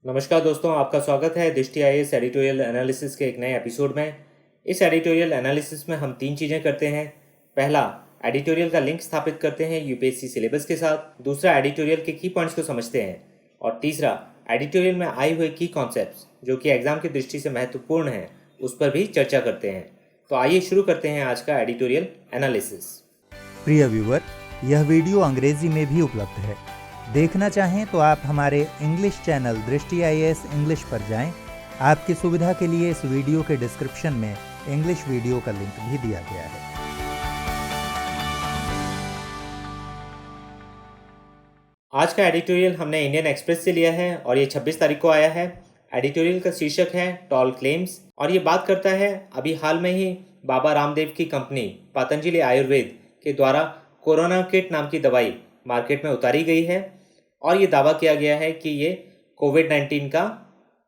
नमस्कार दोस्तों, आपका स्वागत है दृष्टि आईएएस एडिटोरियल एनालिसिस के एक नए एपिसोड में। इस एडिटोरियल एनालिसिस में हम 3 चीज़ें करते हैं। पहला, एडिटोरियल का लिंक स्थापित करते हैं यूपीएससी सिलेबस के साथ। दूसरा, एडिटोरियल के की पॉइंट्स को समझते हैं। और तीसरा, एडिटोरियल में आए हुए की कॉन्सेप्ट्स जो कि एग्जाम की दृष्टि से महत्वपूर्ण हैं उस पर भी चर्चा करते हैं। तो आइए शुरू करते हैं आज का एडिटोरियल एनालिसिस। प्रिय व्यूअर, यह वीडियो अंग्रेजी में भी उपलब्ध है। देखना चाहें तो आप हमारे इंग्लिश चैनल दृष्टि आईएएस इंग्लिश पर जाएं। आपकी सुविधा के लिए इस वीडियो के डिस्क्रिप्शन में इंग्लिश वीडियो का लिंक भी दिया गया है। आज का एडिटोरियल हमने इंडियन एक्सप्रेस से लिया है और ये 26 तारीख को आया है। एडिटोरियल का शीर्षक है टॉल क्लेम्स और ये बात करता है अभी हाल में ही बाबा रामदेव की कंपनी पतंजलि आयुर्वेद के द्वारा कोरोना किट नाम की दवाई मार्केट में उतारी गई है और ये दावा किया गया है कि ये कोविड-19 का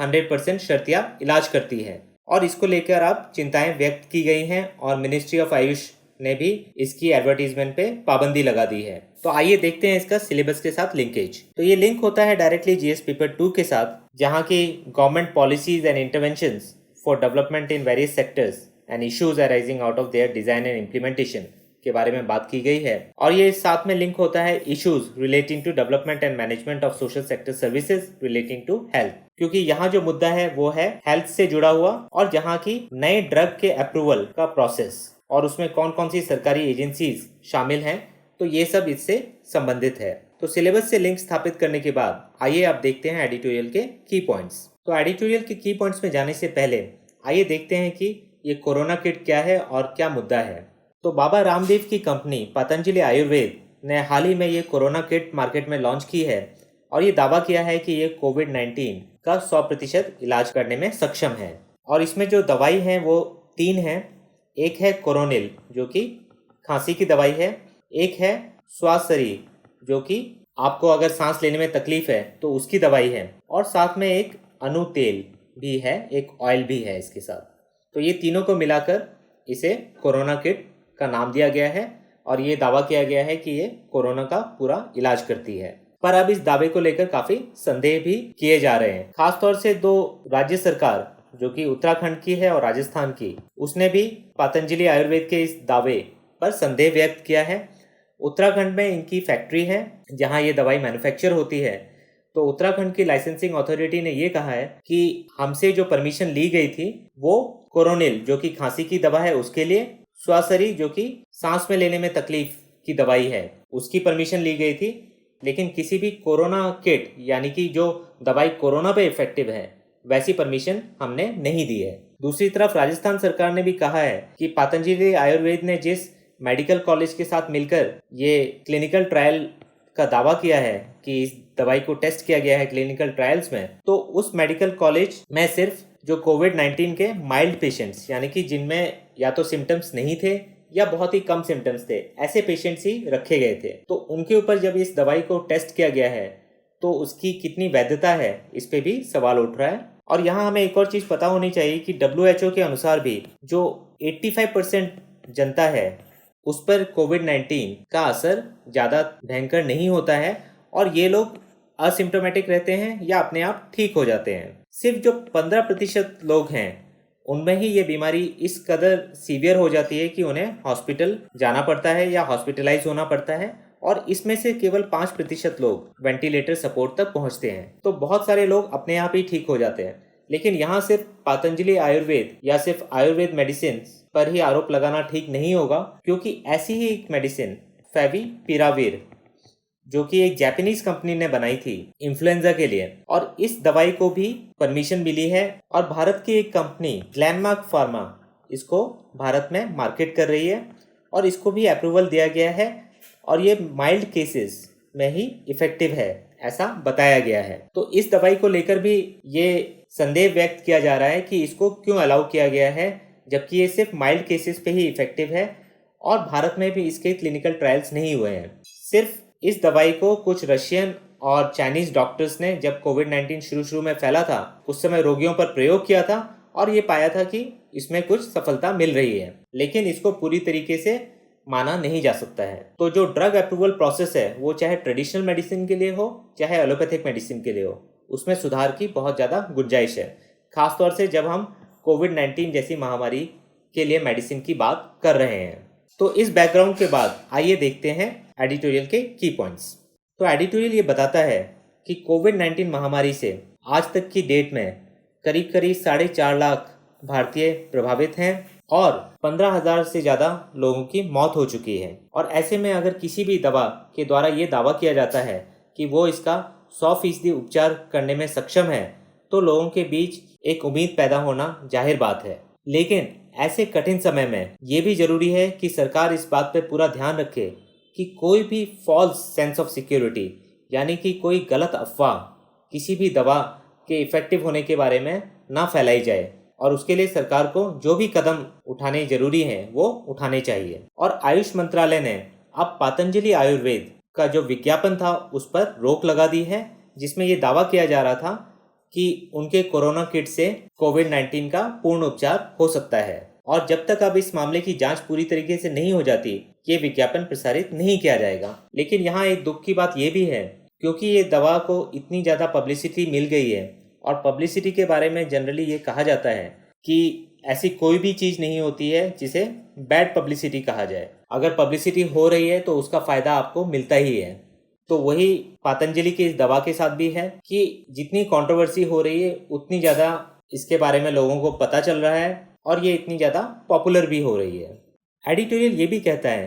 100% शर्तिया इलाज करती है और इसको लेकर अब चिंताएं व्यक्त की गई हैं और मिनिस्ट्री ऑफ आयुष ने भी इसकी एडवर्टीजमेंट पे पाबंदी लगा दी है। तो आइए देखते हैं इसका सिलेबस के साथ लिंकेज। तो ये लिंक होता है डायरेक्टली जीएस पेपर 2 के साथ, जहाँ की government policies and interventions for development in various sectors and issues arising out of their design and implementation के बारे में बात की गई है। और ये साथ में लिंक होता है issues relating to development and management of social sector services relating to health, क्योंकि यहाँ जो मुद्दा है वो है हेल्थ से जुड़ा हुआ और जहाँ की नए ड्रग के अप्रूवल का प्रोसेस और उसमें कौन कौन सी सरकारी एजेंसीज शामिल हैं, तो ये सब इससे संबंधित है। तो सिलेबस से लिंक स्थापित करने के बाद आइए आप देखते हैं एडिटोरियल के की पॉइंट्स। तो एडिटोरियल के की पॉइंट्स में जाने से पहले आइए देखते हैं कि ये कोरोना किट क्या है और क्या मुद्दा है। तो बाबा रामदेव की कंपनी पतंजलि आयुर्वेद ने हाल ही में ये कोरोना किट मार्केट में लॉन्च की है और ये दावा किया है कि ये कोविड-19 का 100% इलाज करने में सक्षम है। और इसमें जो दवाई है वो 3 हैं। एक है कोरोनिल जो कि खांसी की दवाई है, एक है स्वासरी जो कि आपको अगर सांस लेने में तकलीफ है तो उसकी दवाई है, और साथ में एक अनु तेल भी है, एक ऑयल भी है इसके साथ। तो ये तीनों को मिलाकर इसे कोरोना किट का नाम दिया गया है और ये दावा किया गया है कि ये कोरोना का पूरा इलाज करती है। पर अब इस दावे को लेकर काफी संदेह भी किए जा रहे हैं। खासतौर से 2 राज्य सरकार जो कि उत्तराखंड की है और राजस्थान की, उसने भी पतंजलि आयुर्वेद के इस दावे पर संदेह व्यक्त किया है। उत्तराखंड में इनकी फैक्ट्री है जहां ये दवाई मैन्युफैक्चर होती है। तो उत्तराखंड की लाइसेंसिंग अथॉरिटी ने ये कहा है कि हमसे जो परमिशन ली गई थी वो कोरोनिल जो कि खांसी की दवा है उसके लिए, स्वासरी जो कि सांस में लेने में तकलीफ की दवाई है उसकी परमिशन ली गई थी, लेकिन किसी भी कोरोना किट यानी कि जो दवाई कोरोना पे इफेक्टिव है वैसी परमिशन हमने नहीं दी है। दूसरी तरफ राजस्थान सरकार ने भी कहा है कि पतंजलि आयुर्वेद ने जिस मेडिकल कॉलेज के साथ मिलकर ये क्लिनिकल ट्रायल का दावा किया है कि इस दवाई को टेस्ट किया गया है क्लिनिकल ट्रायल्स में, तो उस मेडिकल कॉलेज में सिर्फ जो कोविड-19 के माइल्ड पेशेंट्स यानी कि जिनमें या तो सिम्टम्स नहीं थे या बहुत ही कम सिम्टम्स थे, ऐसे पेशेंट्स ही रखे गए थे। तो उनके ऊपर जब इस दवाई को टेस्ट किया गया है तो उसकी कितनी वैधता है इस पे भी सवाल उठ रहा है। और यहाँ हमें एक और चीज़ पता होनी चाहिए कि WHO के अनुसार भी जो 85% जनता है उस पर कोविड-19 का असर ज़्यादा भयंकर नहीं होता है और ये लोग असिम्टोमेटिक रहते हैं या अपने आप ठीक हो जाते हैं। सिर्फ जो 15% लोग हैं उनमें ही ये बीमारी इस कदर सीवियर हो जाती है कि उन्हें हॉस्पिटल जाना पड़ता है या हॉस्पिटलाइज होना पड़ता है, और इसमें से केवल 5% लोग वेंटिलेटर सपोर्ट तक पहुंचते हैं। तो बहुत सारे लोग अपने आप ही ठीक हो जाते हैं। लेकिन यहाँ सिर्फ पतंजलि आयुर्वेद या सिर्फ आयुर्वेद मेडिसिन पर ही आरोप लगाना ठीक नहीं होगा, क्योंकि ऐसी ही एक मेडिसिन फेविपिराविर जो कि एक जापानीज कंपनी ने बनाई थी इन्फ्लुएंजा के लिए, और इस दवाई को भी परमिशन मिली है और भारत की एक कंपनी ग्लेनमार्क फार्मा इसको भारत में मार्केट कर रही है और इसको भी अप्रूवल दिया गया है और ये माइल्ड केसेस में ही इफेक्टिव है ऐसा बताया गया है। तो इस दवाई को लेकर भी ये संदेह व्यक्त किया जा रहा है कि इसको क्यों अलाउ किया गया है जबकि ये सिर्फ माइल्ड केसेस पे ही इफेक्टिव है और भारत में भी इसके क्लिनिकल ट्रायल्स नहीं हुए हैं। सिर्फ इस दवाई को कुछ रशियन और चाइनीज डॉक्टर्स ने जब कोविड-19 शुरू में फैला था उस समय रोगियों पर प्रयोग किया था और ये पाया था कि इसमें कुछ सफलता मिल रही है, लेकिन इसको पूरी तरीके से माना नहीं जा सकता है। तो जो ड्रग अप्रूवल प्रोसेस है वो चाहे ट्रेडिशनल मेडिसिन के लिए हो चाहे एलोपैथिक मेडिसिन के लिए हो, उसमें सुधार की बहुत ज़्यादा गुंजाइश है, खासतौर से जब हम कोविड-19 जैसी महामारी के लिए मेडिसिन की बात कर रहे हैं। तो इस बैकग्राउंड के बाद आइए देखते हैं एडिटोरियल के की पॉइंट्स। तो एडिटोरियल ये बताता है कि कोविड-19 महामारी से आज तक की डेट में करीब करीब 4.5 लाख भारतीय प्रभावित हैं और 15,000 से ज़्यादा लोगों की मौत हो चुकी है। और ऐसे में अगर किसी भी दवा के द्वारा ये दावा किया जाता है कि वो इसका 100% उपचार करने में सक्षम है, तो लोगों के बीच एक उम्मीद पैदा होना जाहिर बात है। लेकिन ऐसे कठिन समय में ये भी ज़रूरी है कि सरकार इस बात पर पूरा ध्यान रखे कि कोई भी फॉल्स सेंस ऑफ सिक्योरिटी, यानी कि कोई गलत अफवाह किसी भी दवा के इफ़ेक्टिव होने के बारे में ना फैलाई जाए, और उसके लिए सरकार को जो भी कदम उठाने जरूरी हैं वो उठाने चाहिए। और आयुष मंत्रालय ने अब पतंजलि आयुर्वेद का जो विज्ञापन था उस पर रोक लगा दी है, जिसमें ये दावा किया जा रहा था कि उनके कोरोना किट से कोविड-19 का पूर्ण उपचार हो सकता है। और जब तक अब इस मामले की जांच पूरी तरीके से नहीं हो जाती, ये विज्ञापन प्रसारित नहीं किया जाएगा। लेकिन यहाँ एक दुख की बात ये भी है, क्योंकि ये दवा को इतनी ज़्यादा पब्लिसिटी मिल गई है, और पब्लिसिटी के बारे में जनरली ये कहा जाता है कि ऐसी कोई भी चीज़ नहीं होती है जिसे बैड पब्लिसिटी कहा जाए। अगर पब्लिसिटी हो रही है तो उसका फ़ायदा आपको मिलता ही है। तो वही पतंजलि की इस दवा के साथ भी है कि जितनी कंट्रोवर्सी हो रही है उतनी ज़्यादा इसके बारे में लोगों को पता चल रहा है और ये इतनी ज़्यादा पॉपुलर भी हो रही है। एडिटोरियल ये भी कहता है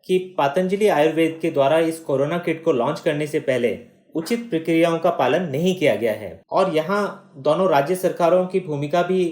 कि पतंजलि आयुर्वेद के द्वारा इस कोरोना किट को लॉन्च करने से पहले उचित प्रक्रियाओं का पालन नहीं किया गया है। और यहाँ दोनों राज्य सरकारों की भूमिका भी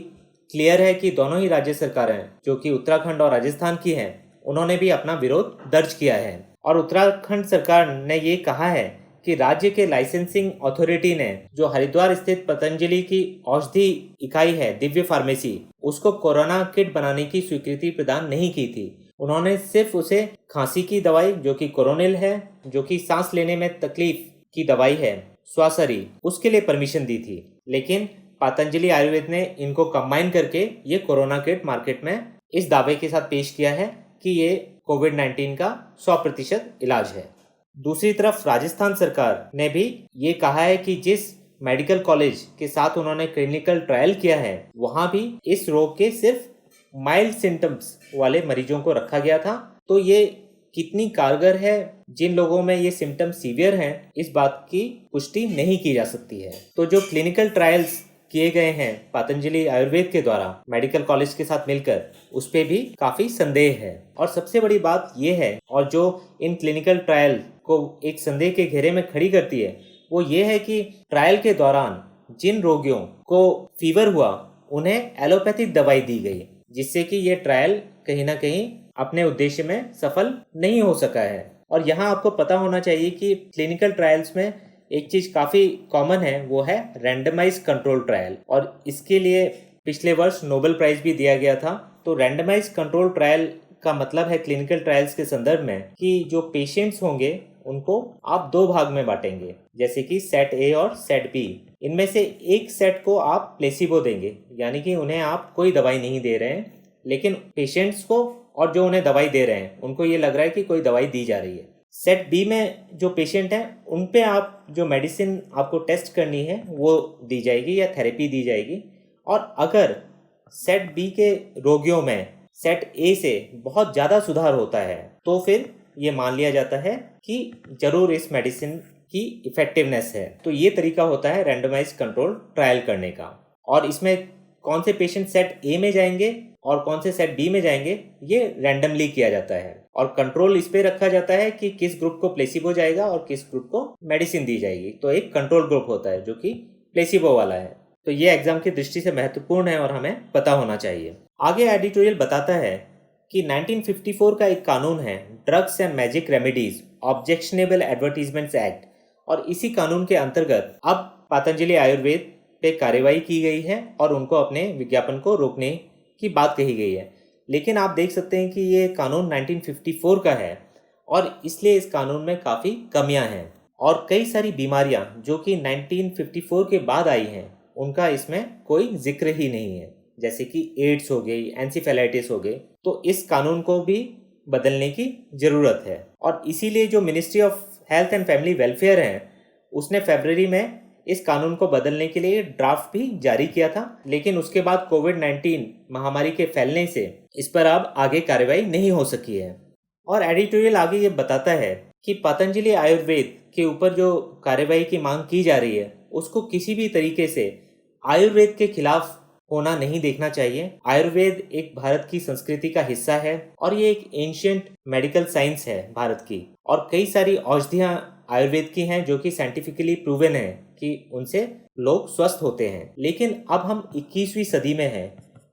क्लियर है कि दोनों ही राज्य सरकारें जो कि उत्तराखंड और राजस्थान की हैं, उन्होंने भी अपना विरोध दर्ज किया है। और उत्तराखंड सरकार ने ये कहा है कि राज्य के लाइसेंसिंग अथॉरिटी ने जो हरिद्वार स्थित पतंजलि की औषधि इकाई है दिव्य फार्मेसी, उसको कोरोना किट बनाने की स्वीकृति प्रदान नहीं की थी। उन्होंने सिर्फ उसे खांसी की दवाई जो कि कोरोनिल है, जो कि सांस लेने में तकलीफ की दवाई है, स्वासरी, उसके लिए परमिशन दी थी। लेकिन पतंजलि आयुर्वेद ने इनको कंबाइन करके ये कोरोना किट मार्केट में इस दावे के साथ पेश किया है कि ये कोविड-19 का 100% इलाज है। दूसरी तरफ राजस्थान सरकार ने भी ये कहा है कि जिस मेडिकल कॉलेज के साथ उन्होंने क्लिनिकल ट्रायल किया है, वहाँ भी इस रोग के सिर्फ माइल्ड सिम्टम्स वाले मरीजों को रखा गया था। तो ये कितनी कारगर है जिन लोगों में ये सिम्टम्स सीवियर हैं, इस बात की पुष्टि नहीं की जा सकती है। तो जो क्लिनिकल ट्रायल्स किए गए हैं पतंजलि आयुर्वेद के द्वारा मेडिकल कॉलेज के साथ मिलकर, उस पे भी काफ़ी संदेह है। और सबसे बड़ी बात ये है, और जो इन क्लिनिकल ट्रायल को एक संदेह के घेरे में खड़ी करती है, वो ये है कि ट्रायल के दौरान जिन रोगियों को फीवर हुआ उन्हें एलोपैथिक दवाई दी गई, जिससे कि ये ट्रायल कहीं ना कहीं अपने उद्देश्य में सफल नहीं हो सका है। और यहाँ आपको पता होना चाहिए कि क्लिनिकल ट्रायल्स में एक चीज़ काफ़ी कॉमन है, वो है रैंडमाइज कंट्रोल ट्रायल, और इसके लिए पिछले वर्ष नोबेल प्राइज़ भी दिया गया था। तो रैंडमाइज कंट्रोल ट्रायल का मतलब है क्लिनिकल ट्रायल्स के संदर्भ में कि जो पेशेंट्स होंगे उनको आप दो भाग में बांटेंगे, जैसे कि सेट ए और सेट बी। इनमें से एक सेट को आप प्लेसिबो देंगे, यानी कि उन्हें आप कोई दवाई नहीं दे रहे हैं, लेकिन पेशेंट्स को और जो उन्हें दवाई दे रहे हैं उनको ये लग रहा है कि कोई दवाई दी जा रही है। सेट बी में जो पेशेंट हैं उन पे आप जो मेडिसिन आपको टेस्ट करनी है वो दी जाएगी या थेरेपी दी जाएगी। और अगर सेट बी के रोगियों में सेट ए से बहुत ज़्यादा सुधार होता है तो फिर ये मान लिया जाता है कि जरूर इस मेडिसिन की इफेक्टिवनेस है। तो ये तरीका होता है रैंडमाइज कंट्रोल ट्रायल करने का। और इसमें कौन से पेशेंट सेट ए में जाएंगे और कौन से सेट बी में जाएंगे ये रैंडमली किया जाता है, और कंट्रोल इस पे रखा जाता है कि किस ग्रुप को प्लेसिबो जाएगा और किस ग्रुप को मेडिसिन दी जाएगी। तो एक कंट्रोल ग्रुप होता है जो कि प्लेसिबो वाला है। तो ये एग्जाम की दृष्टि से महत्वपूर्ण है और हमें पता होना चाहिए। आगे एडिटोरियल बताता है कि 1954 का एक कानून है drugs and magic remedies objectionable advertisements act, और इसी कानून के अंतर्गत अब पतंजलि आयुर्वेद पे कार्रवाई की गई है और उनको अपने विज्ञापन को रोकने की बात कही गई है। लेकिन आप देख सकते हैं कि ये कानून 1954 का है और इसलिए इस कानून में काफ़ी कमियां हैं, और कई सारी बीमारियां जो कि 1954 के बाद आई हैं उनका इसमें कोई जिक्र ही नहीं है, जैसे कि एड्स हो गई, एंसेफेलाइटिस हो गई। तो इस कानून को भी बदलने की ज़रूरत है, और इसीलिए जो ministry of health and family welfare है उसने फरवरी में इस कानून को बदलने के लिए ड्राफ्ट भी जारी किया था, लेकिन उसके बाद कोविड-19 महामारी के फैलने से इस पर अब आगे कार्रवाई नहीं हो सकी है। और एडिटोरियल आगे ये बताता है कि पतंजलि आयुर्वेद के ऊपर जो कार्रवाई की मांग की जा रही है उसको किसी भी तरीके से आयुर्वेद के खिलाफ होना नहीं देखना चाहिए। आयुर्वेद एक भारत की संस्कृति का हिस्सा है और ये एक एंशिएंट मेडिकल साइंस है भारत की, और कई सारी औषधियाँ आयुर्वेद की हैं जो कि साइंटिफिकली प्रूवन है कि उनसे लोग स्वस्थ होते हैं। लेकिन अब हम 21वीं सदी में हैं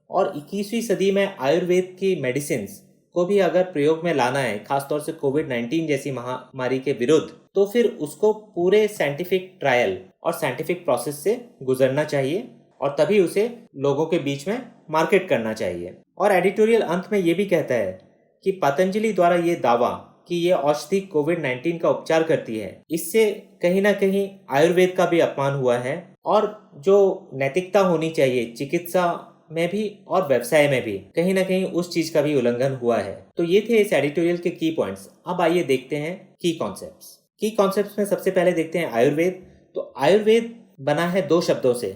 और 21वीं सदी में आयुर्वेद की मेडिसिन्स को भी अगर प्रयोग में लाना है, खासतौर से कोविड-19 जैसी महामारी के विरुद्ध, तो फिर उसको पूरे साइंटिफिक ट्रायल और साइंटिफिक प्रोसेस से गुजरना चाहिए और तभी उसे लोगों के बीच में मार्केट करना चाहिए। और एडिटोरियल अंत में ये भी कहता है कि पतंजलि द्वारा ये दावा कि ये औषधि कोविड-19 का उपचार करती है, इससे कहीं ना कहीं आयुर्वेद का भी अपमान हुआ है और जो नैतिकता होनी चाहिए चिकित्सा में भी और व्यवसाय में भी कहीं ना कहीं उस चीज का भी उल्लंघन हुआ है। तो ये थे इस एडिटोरियल के की पॉइंट्स। अब आइए देखते हैं की कॉन्सेप्ट्स। की कॉन्सेप्ट्स में सबसे पहले देखते हैं आयुर्वेद। तो आयुर्वेद बना है दो शब्दों से,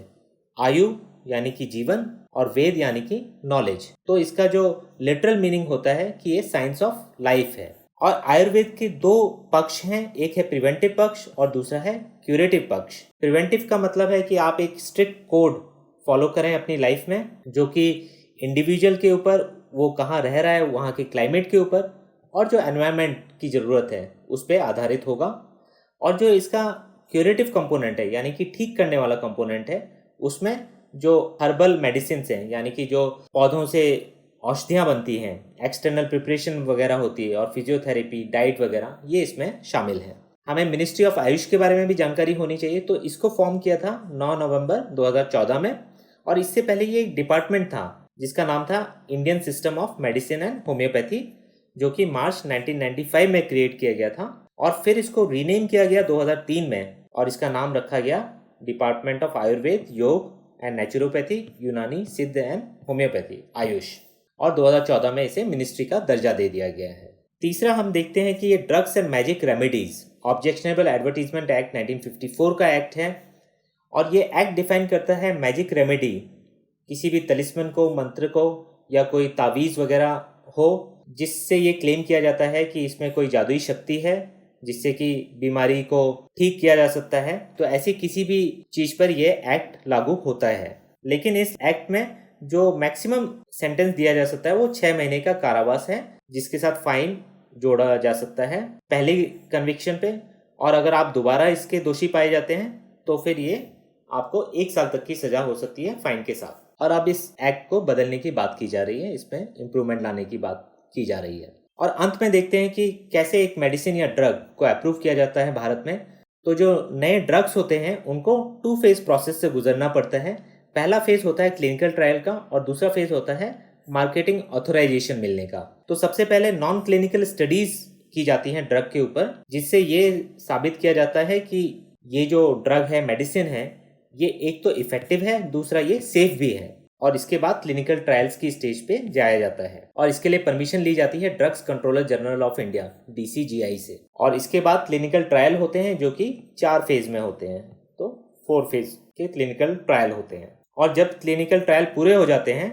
आयु यानी कि जीवन और वेद यानी कि नॉलेज। तो इसका जो लिटरल मीनिंग होता है कि ये साइंस ऑफ लाइफ है। और आयुर्वेद के दो पक्ष हैं, एक है प्रिवेंटिव पक्ष और दूसरा है क्यूरेटिव पक्ष। प्रिवेंटिव का मतलब है कि आप एक स्ट्रिक्ट कोड फॉलो करें अपनी लाइफ में, जो कि इंडिविजुअल के ऊपर, वो कहाँ रह रहा है, वहाँ के क्लाइमेट के ऊपर और जो एनवायरनमेंट की ज़रूरत है उस पर आधारित होगा। और जो इसका क्यूरेटिव कंपोनेंट है यानी कि ठीक करने वाला कंपोनेंट है, उसमें जो हर्बल मेडिसिन हैं यानी कि जो पौधों से औषधियाँ बनती हैं, एक्सटर्नल प्रिपरेशन वगैरह होती है और फिजियोथेरेपी, डाइट वगैरह, ये इसमें शामिल है। हमें मिनिस्ट्री ऑफ आयुष के बारे में भी जानकारी होनी चाहिए। तो इसको फॉर्म किया था 9 नवंबर 2014 में, और इससे पहले ये एक डिपार्टमेंट था जिसका नाम था Indian system of medicine and homeopathy, जो कि मार्च 1995 में क्रिएट किया गया था। और फिर इसको रीनेम किया गया 2003 में और इसका नाम रखा गया डिपार्टमेंट ऑफ आयुर्वेद, योग एंड नेचुरोपैथी, यूनानी, सिद्ध एंड होम्योपैथी, आयुष। और 2014 में इसे मिनिस्ट्री का दर्जा दे दिया गया है। तीसरा हम देखते हैं कि ये drugs and magic remedies objectionable advertisement act 1954 का एक्ट है। और ये एक्ट डिफाइन करता है मैजिक रेमेडी, किसी भी तलिस्मन को, मंत्र को या कोई तावीज़ वगैरह हो जिससे ये क्लेम किया जाता है कि इसमें कोई जादुई शक्ति है जिससे कि बीमारी को ठीक किया जा सकता है, तो ऐसी किसी भी चीज़ पर यह एक्ट लागू होता है। लेकिन इस एक्ट में जो मैक्सिमम सेंटेंस दिया जा सकता है वो 6 महीने का कारावास है, जिसके साथ फाइन जोड़ा जा सकता है पहली कन्विक्शन पे, और अगर आप दोबारा इसके दोषी पाए जाते हैं तो फिर ये आपको 1 साल तक की सजा हो सकती है फाइन के साथ। और अब इस एक्ट को बदलने की बात की जा रही है, इसमें इम्प्रूवमेंट लाने की बात की जा रही है। और अंत में देखते हैं कि कैसे एक मेडिसिन या ड्रग को अप्रूव किया जाता है भारत में। तो जो नए ड्रग्स होते हैं उनको 2 फेज प्रोसेस से गुजरना पड़ता है। पहला फेज होता है क्लिनिकल ट्रायल का और दूसरा फेज होता है मार्केटिंग ऑथराइजेशन मिलने का। तो सबसे पहले नॉन क्लिनिकल स्टडीज की जाती हैं ड्रग के ऊपर, जिससे ये साबित किया जाता है कि ये जो ड्रग है, मेडिसिन है, ये एक तो इफेक्टिव है, दूसरा ये सेफ भी है। और इसके बाद क्लिनिकल ट्रायल्स की स्टेज पे जाया जाता है और इसके लिए परमिशन ली जाती है drugs controller general of India DCGI से। और इसके बाद क्लिनिकल ट्रायल होते हैं जो कि 4 फेज में होते हैं, तो 4 फेज के क्लिनिकल ट्रायल होते हैं। और जब क्लिनिकल ट्रायल पूरे हो जाते हैं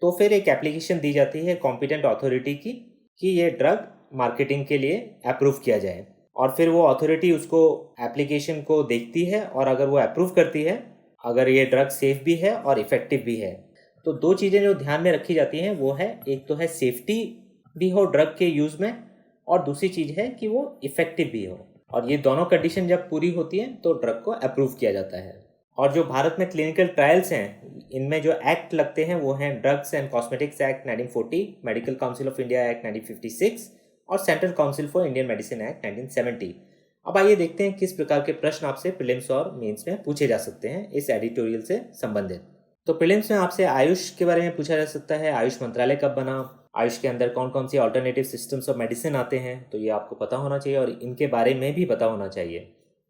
तो फिर एक एप्लीकेशन दी जाती है कॉम्पिटेंट अथॉरिटी की कि ये ड्रग मार्केटिंग के लिए अप्रूव किया जाए। और फिर वो अथॉरिटी उसको एप्लीकेशन को देखती है और अगर वो अप्रूव करती है, अगर ये ड्रग सेफ भी है और इफ़ेक्टिव भी है, तो 2 चीज़ें जो ध्यान में रखी जाती हैं वो है, एक तो है सेफ्टी भी हो ड्रग के यूज़ में और दूसरी चीज़ है कि वो इफ़ेक्टिव भी हो। और ये दोनों कंडीशन जब पूरी होती हैं तो ड्रग को अप्रूव किया जाता है। और जो भारत में क्लिनिकल ट्रायल्स हैं, इनमें जो एक्ट लगते हैं वो हैं drugs and cosmetics act 1940, medical council of India act 1956 और central council for Indian medicine act 1970। अब आइए देखते हैं किस प्रकार के प्रश्न आपसे प्रीलिम्स और मेंस में पूछे जा सकते हैं इस एडिटोरियल से संबंधित। तो प्रीलिम्स में आपसे आयुष के बारे में पूछा जा सकता है, आयुष मंत्रालय कब बना, आयुष के अंदर कौन कौन सी ऑल्टरनेटिव सिस्टम्स ऑफ मेडिसिन आते हैं, तो ये आपको पता होना चाहिए। और इनके बारे में भी पता होना चाहिए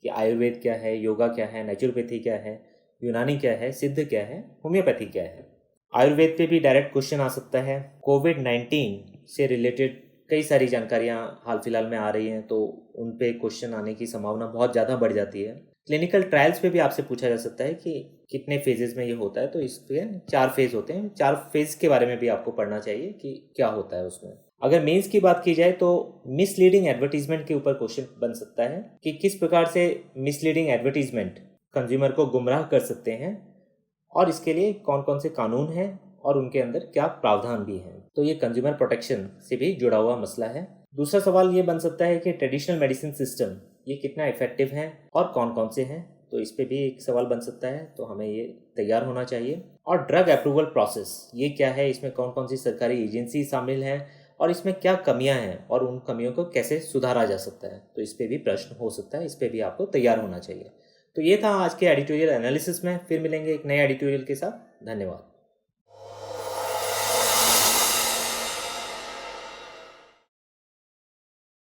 कि आयुर्वेद क्या है, योगा क्या है, नेचुरोपैथी क्या है, यूनानी क्या है, सिद्ध क्या है, होम्योपैथी क्या है। आयुर्वेद पे भी डायरेक्ट क्वेश्चन आ सकता है। कोविड-19 से रिलेटेड कई सारी जानकारियाँ हाल फिलहाल में आ रही हैं, तो उन पे क्वेश्चन आने की संभावना बहुत ज़्यादा बढ़ जाती है। क्लिनिकल ट्रायल्स पे भी आपसे पूछा जा सकता है कि कितने फेजेस में ये होता है, तो इस पे 4 फेज होते हैं। 4 फेज के बारे में भी आपको पढ़ना चाहिए कि क्या होता है उसमें। अगर मेंस की बात की जाए तो मिसलीडिंग एडवर्टीजमेंट के ऊपर क्वेश्चन बन सकता है कि किस प्रकार से मिसलीडिंग एडवर्टीजमेंट कंज्यूमर को गुमराह कर सकते हैं और इसके लिए कौन कौन से कानून हैं और उनके अंदर क्या प्रावधान भी हैं। तो ये कंज्यूमर प्रोटेक्शन से भी जुड़ा हुआ मसला है। दूसरा सवाल ये बन सकता है कि ट्रेडिशनल मेडिसिन सिस्टम ये कितना इफेक्टिव है और कौन कौन से हैं, तो इस पे भी एक सवाल बन सकता है, तो हमें ये तैयार होना चाहिए। और ड्रग अप्रूवल प्रोसेस ये क्या है, इसमें कौन कौन सी सरकारी एजेंसी शामिल हैं और इसमें क्या कमियां हैं और उन कमियों को कैसे सुधारा जा सकता है, तो इस पे भी प्रश्न हो सकता है, इस पे भी आपको तैयार होना चाहिए। तो ये था आज के एडिटोरियल एनालिसिस में। फिर मिलेंगे एक नए एडिटोरियल के साथ। धन्यवाद।